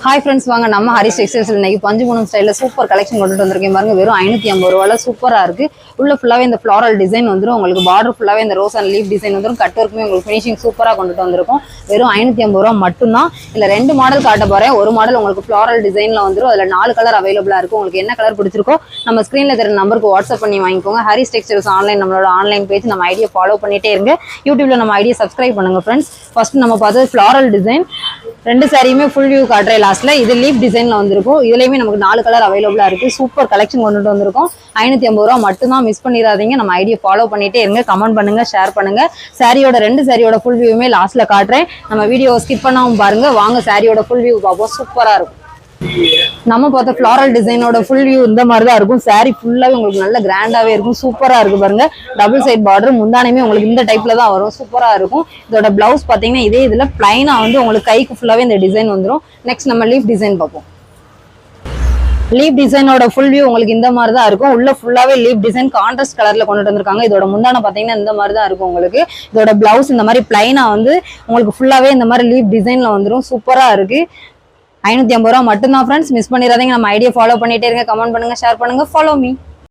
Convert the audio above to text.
Hi friends, வாங்க நம்ம ஹரிஸ் டெக்ஸ்டைல்ஸ்ல இன்னைக்கு பஞ்சுபூனம் ஸ்டைல்ல சூப்பர் கலெக்ஷன் கொண்டுட்டு வந்திருக்கேன் பாருங்க. வெறும் 550 ரூபாயில சூப்பரா இருக்கு. உள்ள ஃபுல்லாவே இந்த ஃப்ளாரல் டிசைன் வந்துடும். உங்களுக்கு பார்டர் ஃபுல்லாவே இந்த ரோஸ் அண்ட் லீஃப் டிசைன் வந்துடும். கட் ஒர்க்குமே உங்களுக்கு ஃபினிஷிங் சூப்பரா கொண்டுட்டு வந்திருக்கும். வெறும் 550 ரூபா மட்டும்தான். இல்ல 2 மாடல் காட்ட போறேன். ஒரு மாடல் உங்களுக்கு ஃப்ளாரல் டிசைன்ல வந்துடும். அதுல 4 கலர் அவைலபிளா இருக்கு. உங்களுக்கு என்ன கலர் பிடிச்சிருக்கோ நம்ம ஸ்கிரீன்ல தெரிய நம்பருக்கு வாட்ஸ்அப் பண்ணி வாங்கிக்கோங்க. ஹரிஸ் டெக்ஸ்டைல்ஸ் ஆன்லைன், நம்மளோட ஆன்லைன் பேஜ், நம்ம ஐடியா ஃபாலோ பண்ணிட்டே இருங்க. யூடியூப்ல நம்ம ஐடியா சப்ஸ்கிரைப் பண்ணுங்க ஃப்ரெண்ட்ஸ். ஃபர்ஸ்ட் நம்ம பார்த்தது ஃப்ளாரல் டிசைன். 2 சாரியுமே ஃபுல் வியூ காட்டுறேன் லாஸ்ட்ல. இது லீஃப் டிசைன்ல வந்திருக்கும். இதுலயுமே நமக்கு 4 கலர் அவைலபிளா இருக்கு. சூப்பர் கலெக்ஷன் கொண்டுட்டு வந்திருக்கோம். 550 ரூபா மட்டும்தான். மிஸ் பண்ணிடாதீங்க. நம்ம ஐடியா ஃபாலோ பண்ணிட்டே இருங்க. கமெண்ட் பண்ணுங்க, ஷேர் பண்ணுங்க. சாரியோட 2 சாரியோட ஃபுல் வியூமே லாஸ்ட்ல காட்டுறேன். நம்ம வீடியோ ஸ்கிப் பண்ணாம பாருங்க. வாங்க சாரியோட ஃபுல் வியூ பார்ப்போம். சூப்பரா இருக்கும். நம்ம பார்த்த ஃப்ளாரல் டிசைனோட ஃபுல் வியூ இந்த மாதிரி தான் இருக்கும். சாரி ஃபுல்லாவே உங்களுக்கு நல்ல கிராண்டாவே இருக்கும். சூப்பரா இருக்கு பாருங்க. டபுள் சைட் பார்டர், முந்தானையுமே உங்களுக்கு இந்த டைப்ல தான் வரும். சூப்பரா இருக்கும். இதோட பிளவுஸ் பாத்தீங்கன்னா இதே இதுல பிளைனா வந்து உங்களுக்கு கைக்கு ஃபுல்லாவே இந்த டிசைன் வந்துடும். நெக்ஸ்ட் நம்ம லீஃப் டிசைன் பார்ப்போம். லீப் டிசைனோட ஃபுல் வியூ உங்களுக்கு இந்த மாதிரி தான் இருக்கும். உள்ள ஃபுல்லாவே லீப் டிசைன் கான்ட்ராஸ்ட் கலர்ல கொண்டுட்டு வந்திருக்காங்க. இதோட முந்தான பாத்தீங்கன்னா இந்த மாதிரி தான் இருக்கும் உங்களுக்கு. இதோட பிளவுஸ் இந்த மாதிரி பிளைனா வந்து உங்களுக்கு ஃபுல்லாவே இந்த மாதிரி லீப் டிசைன்ல வந்துடும். சூப்பரா இருக்கு. 550 ரூபா மட்டும்தான் ஃப்ரெண்ட்ஸ். மிஸ் பண்ணிடாதீங்க. நம்ம ஐடியா ஃபாலோ பண்ணிட்டே இருங்க. கமெண்ட் பண்ணுங்க, ஷேர் பண்ணுங்க, ஃபாலோ மீ.